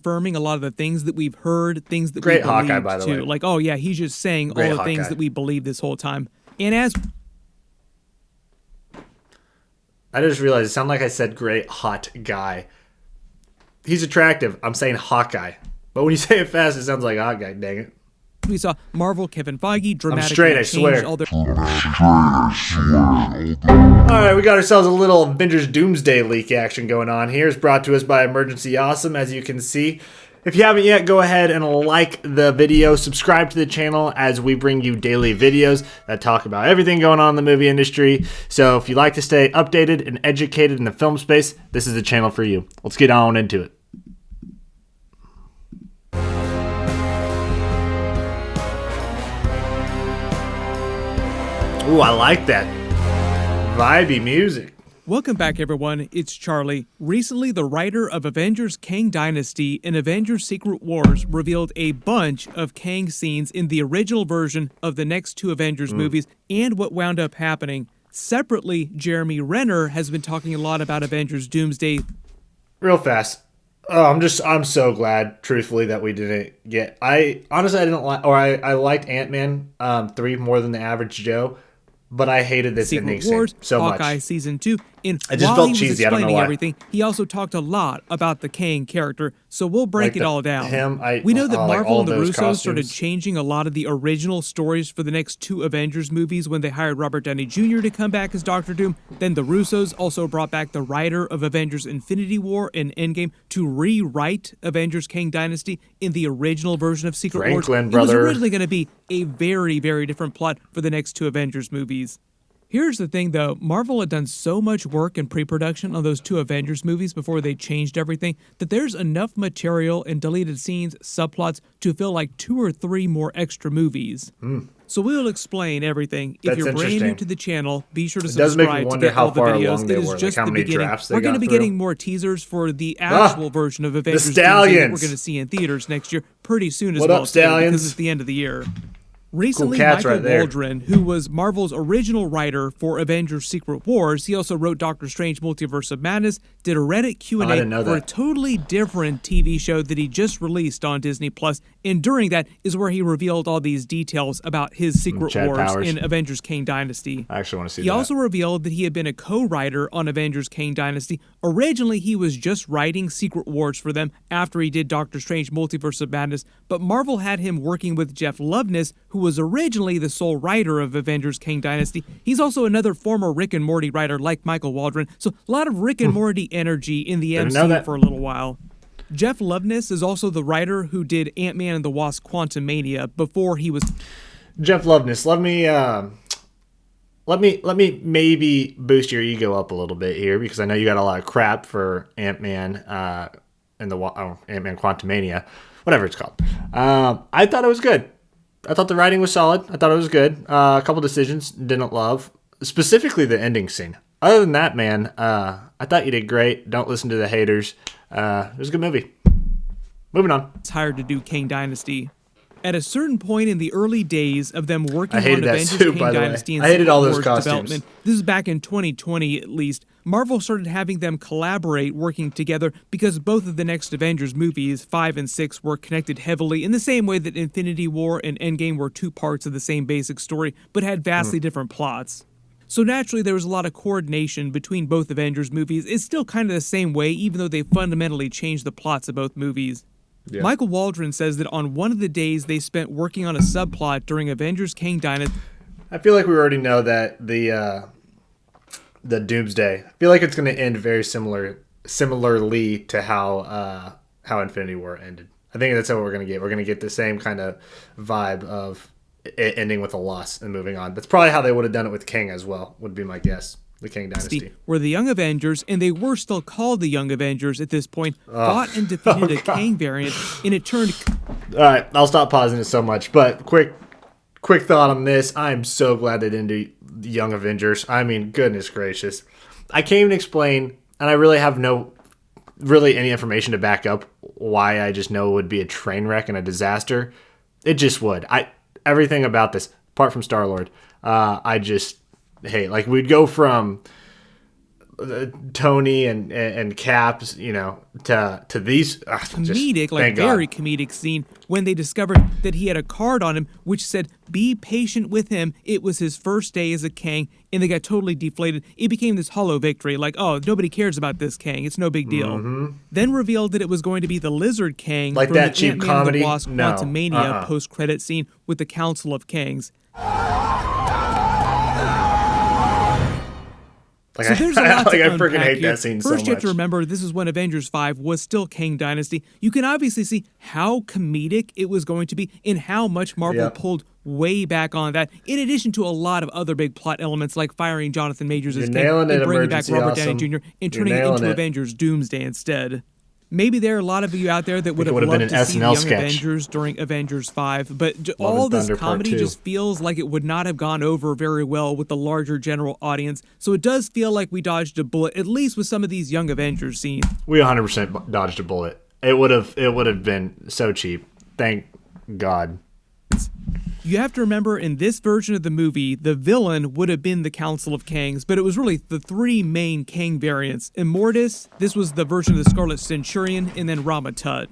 confirming a lot of the things that we've heard, things that Great we believed Hawkeye, by the too. way. Like, oh yeah, he's just saying Great all the things Hawkeye. that we believed this whole time. And as I just realized it sounded like I said great hot guy. He's attractive. I'm saying Hawkeye. But when you say it fast, it sounds like hot guy, dang it. we saw Marvel, Kevin Feige dramatically straight, I change swear. all their Alright, we got ourselves a little Avengers Doomsday leak action going on here. It's brought to us by Emergency Awesome, as you can see. If you haven't yet, go ahead and like the video, subscribe to the channel as we bring you daily videos that talk about everything going on in the movie industry. So if you like to stay updated and educated in the film space, this is the channel for you. Let's get on into it. Ooh, I like that vibey music. Welcome back, everyone. It's Charlie. Recently, the writer of Avengers Kang Dynasty and Avengers Secret Wars revealed a bunch of Kang scenes in the original version of the next two Avengers movies and what wound up happening. Separately, Jeremy Renner has been talking a lot about Avengers Doomsday. Real fast. Oh, I'm so glad, truthfully, that we didn't get. I didn't like, or I liked Ant-Man 3 more than the average Joe. But I hated this ending Secret scene Wars, so Hawkeye much. Season 2. And I just while felt he was cheesy. I don't know explaining why. everything, he also talked a lot about the Kang character, so we'll break it all down. We know that like Marvel all and the those Russos started costumes. changing a lot of the original stories for the next two Avengers movies when they hired Robert Downey Jr. to come back as Doctor Doom. Then the Russos also brought back the writer of Avengers Infinity War and Endgame to rewrite Avengers Kang Dynasty in the original version of Secret Franklin, Wars. It was brother. originally going to be a very, very different plot for the next two Avengers movies. Here's the thing, though. Marvel had done so much work in pre-production on those two Avengers movies before they changed everything that there's enough material and deleted scenes, subplots, to fill like 2 or 3 more extra movies. So we'll explain everything. If That's you're brand new interesting. to the channel, be sure to It does make me subscribe to wonder get how all the far videos. along they It is were, like just how the many beginning. drafts they We're going to got be through. getting more teasers for the actual version of Avengers Doomsday that Stallions. we're going to see in theaters next year pretty soon as What well, up, too, because Stallions? it's the end of the year. Recently, cats Michael right there. Waldron, who was Marvel's original writer for Avengers Secret Wars, he also wrote Doctor Strange Multiverse of Madness, did a Reddit Q&A I didn't know for a that. totally different TV show that he just released on Disney+. And during that is where he revealed all these details about his Secret Chad Wars Powers. in Avengers Kang Dynasty. I actually want to see He that. also revealed that he had been a co-writer on Avengers Kang Dynasty. Originally, he was just writing Secret Wars for them after he did Doctor Strange Multiverse of Madness, but Marvel had him working with Jeff Loveness, who was originally the sole writer of Avengers Kang Dynasty. He's also another former Rick and Morty writer like Michael Waldron, so a lot of Rick and Morty energy in the Didn't know MCU that. for a little while. Jeff Loveness is also the writer who did Ant-Man and the Wasp Quantumania before he was... Jeff Loveness, let me maybe boost your ego up a little bit here, because I know you got a lot of crap for Ant-Man and the Ant-Man Quantumania, whatever it's called. I thought it was good. I thought the writing was solid. I thought it was good. A couple decisions didn't love, specifically the ending scene. Other than that, man, I thought you did great. Don't listen to the haters. It was a good movie. Moving on. hired to do Kang Dynasty. At a certain point in the early days of them working I hated on that Avengers suit, Kang by the way. Dynasty and I hated Secret all those Wars costumes. development, this is back in 2020 at least, Marvel started having them collaborate working together because both of the next Avengers movies, 5 and 6, were connected heavily in the same way that Infinity War and Endgame were two parts of the same basic story, but had vastly different plots. So naturally, there was a lot of coordination between both Avengers movies. It's still kind of the same way, even though they fundamentally changed the plots of both movies. Yeah. Michael Waldron says that on one of the days they spent working on a subplot during Avengers Kang Dynasty, I feel like we already know that the Doomsday. I feel like it's going to end very similarly to how Infinity War ended. I think that's what we're going to get. We're going to get the same kind of vibe of it ending with a loss and moving on. That's probably how they would have done it with King as well, would be my guess. The Kang Dynasty. where the Young Avengers, and they were still called the Young Avengers at this point, fought and defeated a Kang variant, and it turned... All right, I'll stop pausing it so much. But quick thought on this. I'm so glad they didn't do the Young Avengers. I mean, goodness gracious. I can't even explain, and I really have really any information to back up why I just know it would be a train wreck and a disaster. It just would. Everything about this, apart from Star-Lord, I just hate. Like, we'd go from Tony and Caps, to these Comedic, like very comedic scene when they discovered that he had a card on him which said, "Be patient with him. It was his first day as a Kang," and they got totally deflated. It became this hollow victory, like, oh, nobody cares about this Kang. It's no big deal. Then revealed that it was going to be the Lizard Kang like from that the cheap Ant-Man comedy. and the Wasp No. Quantumania post-credit scene with the Council of Kangs. Like, so there's a lot to I unpack freaking hate here. that scene so First, you have much. to remember this is when Avengers 5 was still Kang Dynasty. You can obviously see how comedic it was going to be and how much Marvel pulled way back on that, in addition to a lot of other big plot elements like firing Jonathan Majors as Kang and bringing back Robert Downey Jr. and turning it into Avengers Doomsday instead. Maybe there are a lot of you out there that would have loved to see the Young Avengers during Avengers 5, but all this comedy just feels like it would not have gone over very well with the larger general audience, so it does feel like we dodged a bullet, at least with some of these Young Avengers scenes. We 100% dodged a bullet. It would have been so cheap. Thank God. You have to remember, in this version of the movie, the villain would have been the Council of Kangs, but it was really the three main Kang variants. Immortus, this was the version of the Scarlet Centurion, and then Ramatut.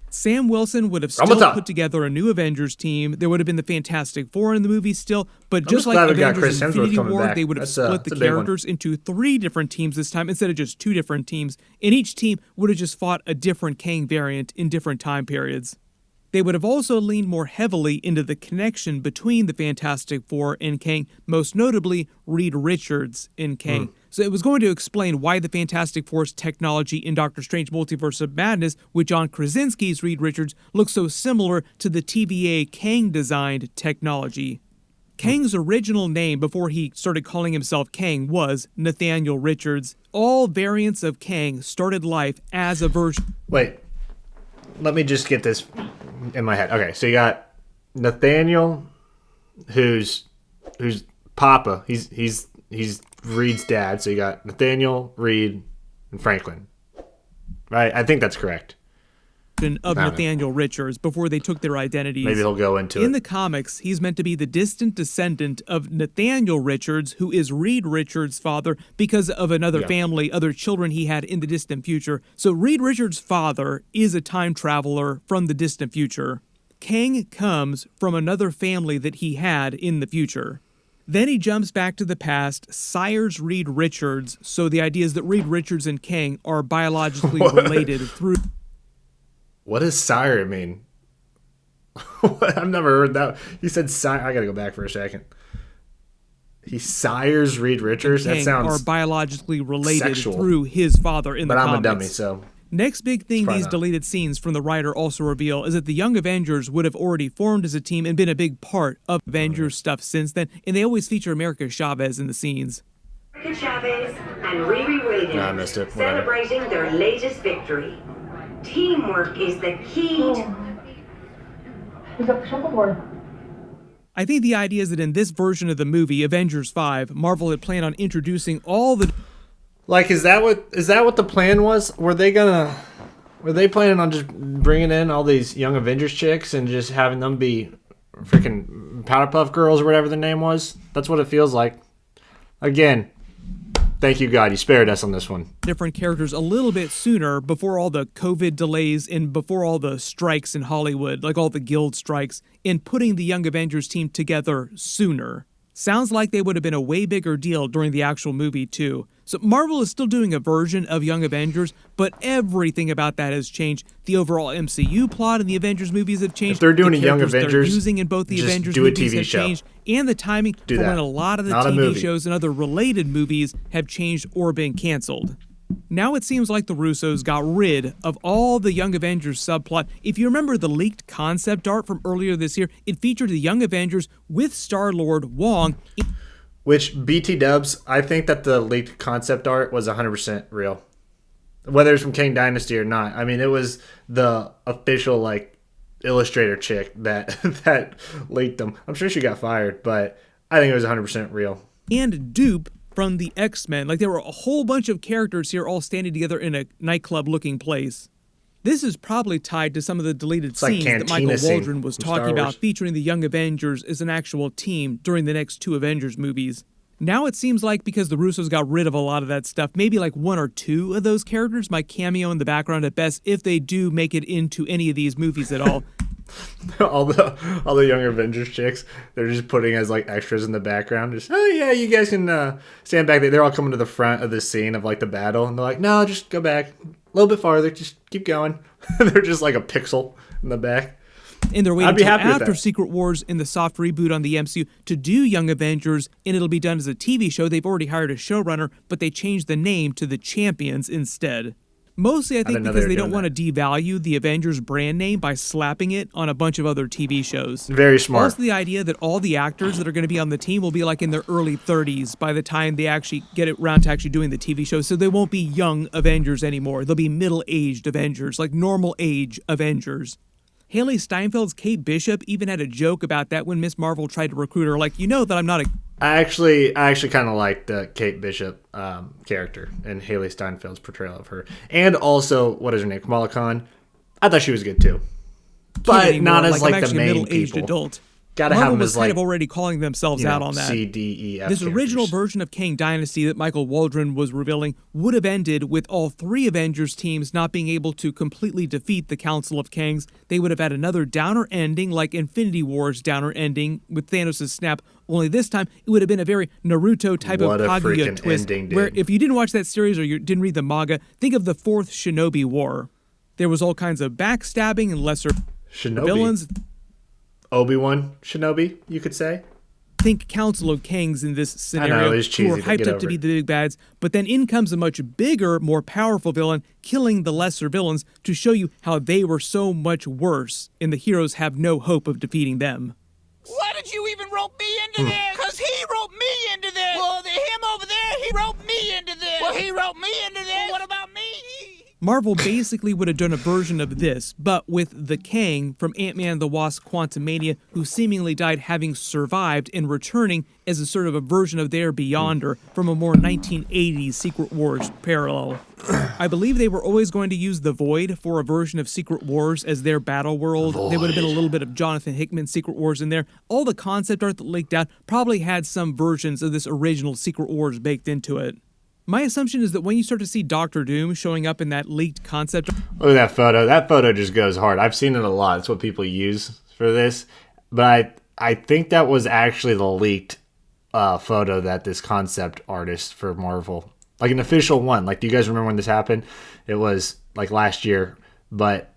Sam Wilson would have still put together a new Avengers team. There would have been the Fantastic Four in the movie still, but just like Avengers Infinity War, they would have split the characters into 3 different teams this time instead of just 2 different teams, and each team would have just fought a different Kang variant in different time periods. They would have also leaned more heavily into the connection between the Fantastic Four and Kang, most notably Reed Richards in Kang. So it was going to explain why the Fantastic Four's technology in Doctor Strange Multiverse of Madness with John Krasinski's Reed Richards looks so similar to the TVA Kang-designed technology. Kang's original name before he started calling himself Kang was Nathaniel Richards. All variants of Kang started life as a version... Wait. Let me just get this in my head. Okay, so you got Nathaniel, who's Papa. He's Reed's dad. So you got Nathaniel, Reed, and Franklin. Right? I think that's correct. Of Nathaniel Richards before they took their identities. Maybe he'll go into In the comics, he's meant to be the distant descendant of Nathaniel Richards, who is Reed Richards' father, because of another family, other children he had in the distant future. So Reed Richards' father is a time traveler from the distant future. Kang comes from another family that he had in the future. Then he jumps back to the past, sires Reed Richards, so the idea is that Reed Richards and Kang are biologically related through... What does sire mean? I've never heard that. He said sire. I gotta go back for a second. He sires Reed Richards? That sounds are biologically related sexual. Through his father in the comics. But I'm a dummy, so... Next big thing these deleted scenes from the writer also reveal is that the Young Avengers would have already formed as a team and been a big part of Avengers stuff since then, and they always feature America Chavez in the scenes. America Chavez and Riri Williams I missed it. celebrating their latest victory. Teamwork is the key I think the idea is that in this version of the movie, Avengers 5, Marvel had planned on introducing all the... Like, is that what the plan was? Were they planning on just bringing in all these Young Avengers chicks and just having them be freaking Powderpuff Girls or whatever their name was? That's what it feels like. Again, thank you, God. You spared us on this one. Different characters a little bit sooner before all the COVID delays and before all the strikes in Hollywood, like all the guild strikes, in putting the Young Avengers team together sooner. Sounds like they would have been a way bigger deal during the actual movie, too. So Marvel is still doing a version of Young Avengers, but everything about that has changed. The overall MCU plot and the Avengers movies have changed. If they're doing the a Young Avengers, using in both the just Avengers do a movies TV have show. changed, and the timing for when a lot of the TV shows and other related movies have changed or been canceled. Now it seems like the Russos got rid of all the Young Avengers subplot. If you remember the leaked concept art from earlier this year, it featured the Young Avengers with Star-Lord Wong. Which, BT dubs, I think that the leaked concept art was 100% real. Whether it's from Kang Dynasty or not. I mean, it was the official, like, illustrator chick that leaked them. I'm sure she got fired, but I think it was 100% real. And Dupe from the X-Men. Like, there were a whole bunch of characters here all standing together in a nightclub-looking place. This is probably tied to some of the deleted scenes that Michael Waldron was talking about, featuring the Young Avengers as an actual team during the next 2 Avengers movies. Now it seems like because the Russos got rid of a lot of that stuff, maybe like one or two of those characters might cameo in the background at best if they do make it into any of these movies at all. all the young Avengers chicks, they're just putting as like extras in the background. Just, oh yeah, you guys can stand back there. They're all coming to the front of the scene of like the battle, and they're like, no, just go back a little bit farther. Just keep going. They're just like a pixel in the back. And they're waiting I'd be until happy with after that. Secret Wars in the soft reboot on the MCU to do Young Avengers, and it'll be done as a TV show. They've already hired a showrunner, but they changed the name to The Champions instead. Mostly, I think, didn't know because they they were don't want to devalue the Avengers brand name by slapping it on a bunch of other TV shows. Very smart. Also, the idea that all the actors that are going to be on the team will be like in their early 30s by the time they actually get it around to actually doing the TV show. So they won't be young Avengers anymore. They'll be middle-aged Avengers, like normal age Avengers. Haley Steinfeld's Kate Bishop even had a joke about that when Miss Marvel tried to recruit her. Like, you know that I'm not a... I actually kind of like the Kate Bishop character and Haley Steinfeld's portrayal of her, and also what is her name, Kamala Khan. I thought she was good too, but anymore. not as I'm like the actually a main middle-aged people. adult. Gotta have Marvel them was as kind like, of already calling themselves you know, out on that. C, D, E, F This original characters. version of Kang Dynasty that Michael Waldron was revealing would have ended with all three Avengers teams not being able to completely defeat the Council of Kangs. They would have had another downer ending like Infinity War's downer ending with Thanos' snap, only this time it would have been a very Naruto type What of a Kaguya freaking twist, ending, where dude. if you didn't watch that series or you didn't read the manga, think of the Fourth Shinobi War. There was all kinds of backstabbing and lesser Shinobi. villains. Obi-Wan Shinobi, you could say. Think Council of Kangs in this scenario, it's who are cheesy, but hyped get up to over be it. the big bads, but then in comes a much bigger, more powerful villain, killing the lesser villains to show you how they were so much worse, and the heroes have no hope of defeating them. Why did you even rope me into this? Because he roped me into this. Well, him over there, he roped me into this. Well, he roped me into this. Well, what about me? Marvel basically would have done a version of this, but with the Kang from Ant-Man and the Wasp Quantumania, who seemingly died having survived and returning as a sort of a version of their Beyonder from a more 1980s Secret Wars parallel. I believe they were always going to use the Void for a version of Secret Wars as their battle world. There would have been a little bit of Jonathan Hickman's Secret Wars in there. All the concept art that leaked out probably had some versions of this original Secret Wars baked into it. My assumption is that when you start to see Doctor Doom showing up in that leaked concept, Look at that photo. That photo just goes hard. I've seen it a lot. It's what people use for this. But I think that was actually the leaked photo that this concept artist for Marvel, like an official one. Like, do you guys remember when this happened? It was like last year, but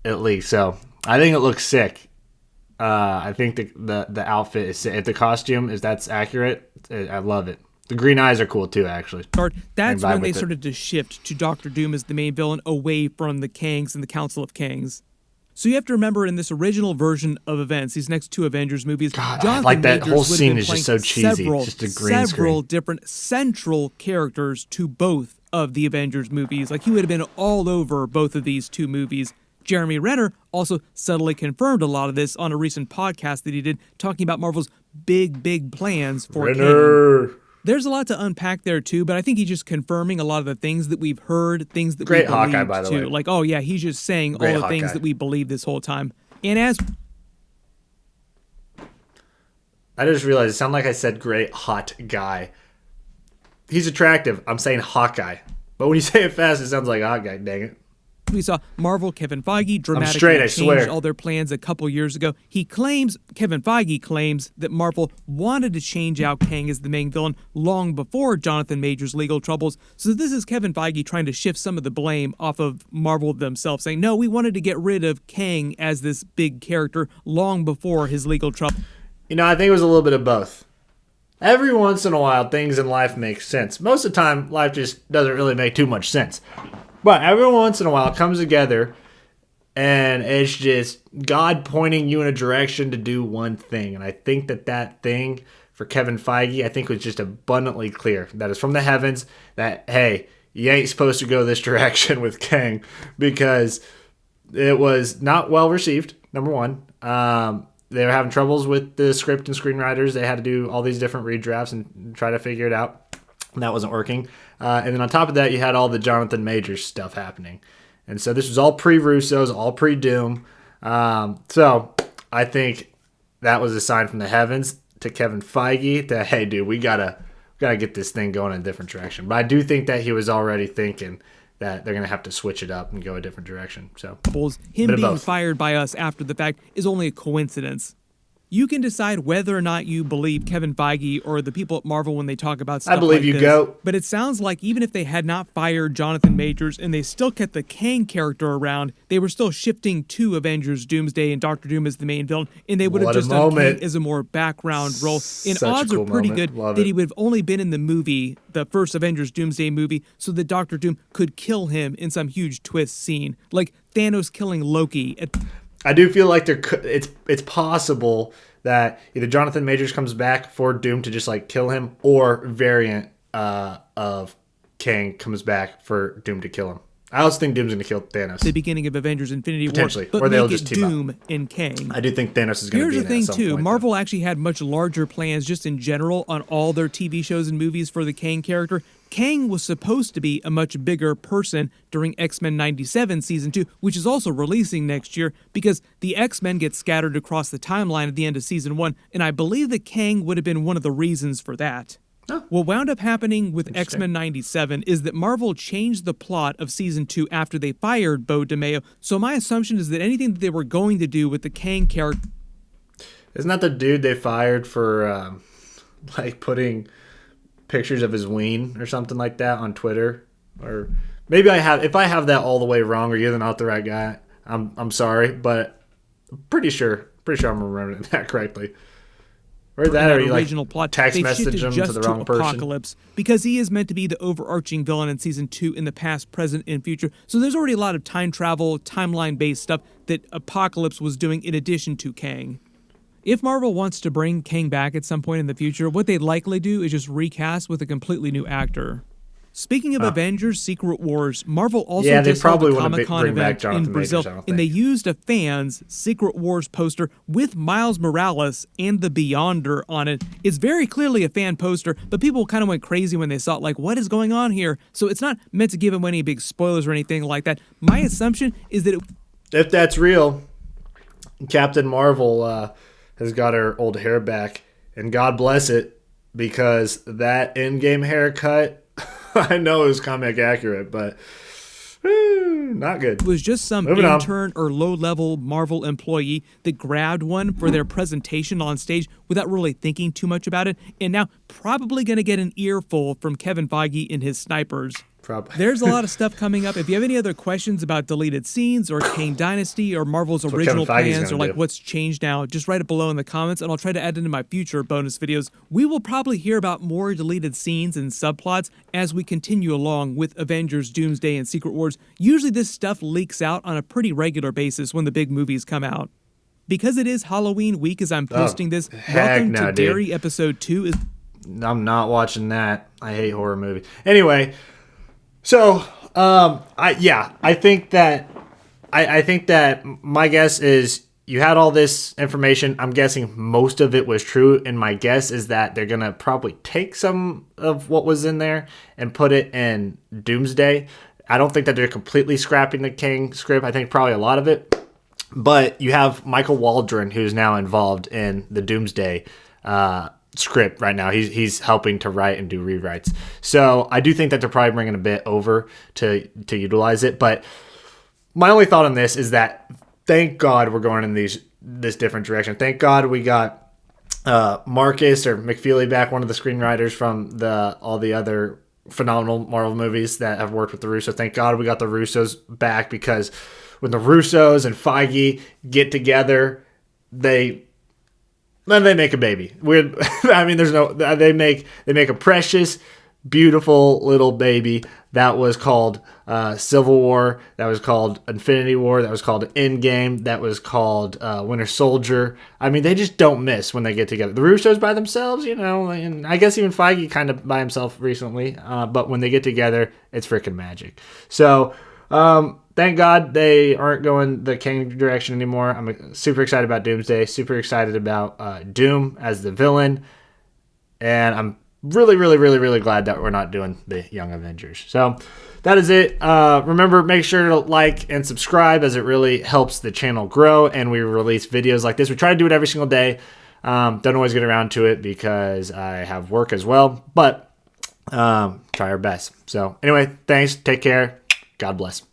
it leaked. So I think it looks sick. I think the outfit is sick. If the costume is that's accurate, I love it. The green eyes are cool too, actually. that's vibe when they with it. started to shift to Doctor Doom as the main villain away from the Kangs and the Council of Kangs. So you have to remember in this original version of events, these next two Avengers movies, Jonathan like that Majors whole would have scene been is just playing so cheesy. Several, Just a green several screen. different central characters to both of the Avengers movies. Like he would have been all over both of these two movies. Jeremy Renner also subtly confirmed a lot of this on a recent podcast that he did, talking about Marvel's big plans for Kang. Renner. There's a lot to unpack there too, but I think he's just confirming a lot of the things that we've heard, things that Great we believed Hawkeye, by the too. way. Like, oh yeah, he's just saying Great all the things Hawkeye. that we believed this whole time. And as I just realized it sounded like I said great hot guy. He's attractive. I'm saying Hawkeye. But when you say it fast, it sounds like a hot guy. Dang it. we saw Marvel Kevin Feige dramatically straight, I change swear. all their plans a couple years ago. Kevin Feige claims that Marvel wanted to change out Kang as the main villain long before Jonathan Majors' legal troubles. So this is Kevin Feige trying to shift some of the blame off of Marvel themselves, saying, no, we wanted to get rid of Kang as this big character long before his legal trouble. You know, I think it was a little bit of both. Every once in a while, things in life make sense. Most of the time, life just doesn't really make too much sense. But every once in a while, it comes together, and it's just God pointing you in a direction to do one thing. And I think that thing for Kevin Feige, I think was just abundantly clear. That is from the heavens that, hey, you ain't supposed to go this direction with Kang because it was not well received, number one. They were having troubles with the script and screenwriters. They had to do all these different redrafts and try to figure it out. And that wasn't working. And then on top of that, you had all the Jonathan Majors stuff happening. And so this was all pre-Russo's, all pre-Doom. So I think that was a sign from the heavens to Kevin Feige that, hey, dude, we gotta get this thing going in a different direction. But I do think that he was already thinking that they're going to have to switch it up and go a different direction. So him being fired by us after the fact is only a coincidence. You can decide whether or not you believe Kevin Feige or the people at Marvel when they talk about stuff I believe like you this. go. But it sounds like even if they had not fired Jonathan Majors and they still kept the Kang character around, they were still shifting to Avengers Doomsday and Doctor Doom as the main villain, and they would have just done Kang as a more background role. And odds are pretty good that he would have only been in the movie, the first Avengers Doomsday movie, so that Doctor Doom could kill him in some huge twist scene, like Thanos killing Loki. I do feel like it's possible that either Jonathan Majors comes back for Doom to just like kill him, or variant of Kang comes back for Doom to kill him. I also think Doom's going to kill Thanos. The beginning of Avengers Infinity War. Potentially. But Or they'll make just it team Doom up. and Kang. I do think Thanos is going to be in it at some point. Here's the thing, too. Marvel actually had much larger plans just in general on all their TV shows and movies for the Kang character. Kang was supposed to be a much bigger person during X-Men 97 Season 2, which is also releasing next year, because the X-Men get scattered across the timeline at the end of Season 1, and I believe that Kang would have been one of the reasons for that. Oh. What wound up happening with X-Men 97 is that Marvel changed the plot of Season 2 after they fired Beau DeMayo, so my assumption is that anything that they were going to do with the Kang character... Isn't that the dude they fired for, like, putting pictures of his ween or something like that on Twitter? Or maybe if I have that all the way wrong, or you're not the right guy, I'm sorry, but I'm pretty sure I'm remembering that correctly. Or that, or original plot, text they message him just to the wrong Apocalypse, person. Because he is meant to be the overarching villain in Season 2 in the past, present, and future. So there's already a lot of time travel, timeline-based stuff that Apocalypse was doing in addition to Kang. If Marvel wants to bring Kang back at some point in the future, what they'd likely do is just recast with a completely new actor. Speaking of Avengers Secret Wars, Marvel also just held a Comic-Con event in Brazil, and they used a fan's Secret Wars poster with Miles Morales and the Beyonder on it. It's very clearly a fan poster, but people kind of went crazy when they saw it, like, what is going on here? So it's not meant to give them any big spoilers or anything like that. My assumption is that if that's real, Captain Marvel has got her old hair back, and God bless it, because that in-game haircut, I know it was comic accurate, but not good. It was just some intern or low-level Marvel employee that grabbed one for their presentation on stage without really thinking too much about it, and now probably going to get an earful from Kevin Feige and his snipers. Probably. There's a lot of stuff coming up. If you have any other questions about deleted scenes or Kang Dynasty or Marvel's original plans or like what's changed now, just write it below in the comments and I'll try to add it into my future bonus videos. We will probably hear about more deleted scenes and subplots as we continue along with Avengers Doomsday and Secret Wars. Usually this stuff leaks out on a pretty regular basis when the big movies come out. Because it is Halloween week as I'm posting this, welcome to Dairy Episode 2. I'm not watching that. I hate horror movies. Anyway... So, I think that my guess is you had all this information. I'm guessing most of it was true, and my guess is that they're gonna probably take some of what was in there and put it in Doomsday. I don't think that they're completely scrapping the Kang script. I think probably a lot of it, but you have Michael Waldron, who's now involved in the Doomsday script right now. He's helping to write and do rewrites. So I do think that they're probably bringing a bit over to utilize it. But my only thought on this is that thank God we're going in this different direction. Thank God we got Marcus or McFeely back, one of the screenwriters from all the other phenomenal Marvel movies that have worked with the Russos. Thank God we got the Russos back, because when the Russos and Feige get together, then they make a baby. They make a precious, beautiful little baby that was called Civil War, that was called Infinity War, that was called Endgame, that was called Winter Soldier. I mean, they just don't miss when they get together. The Russos by themselves, and I guess even Feige kind of by himself recently, but when they get together, it's freaking magic. So, thank God they aren't going the Kang direction anymore. I'm super excited about Doomsday, super excited about Doom as the villain, and I'm really, really, really, really glad that we're not doing the Young Avengers. So that is it. Remember, make sure to like and subscribe, as it really helps the channel grow, and we release videos like this. We try to do it every single day. Don't always get around to it because I have work as well, but try our best. So anyway, thanks. Take care. God bless.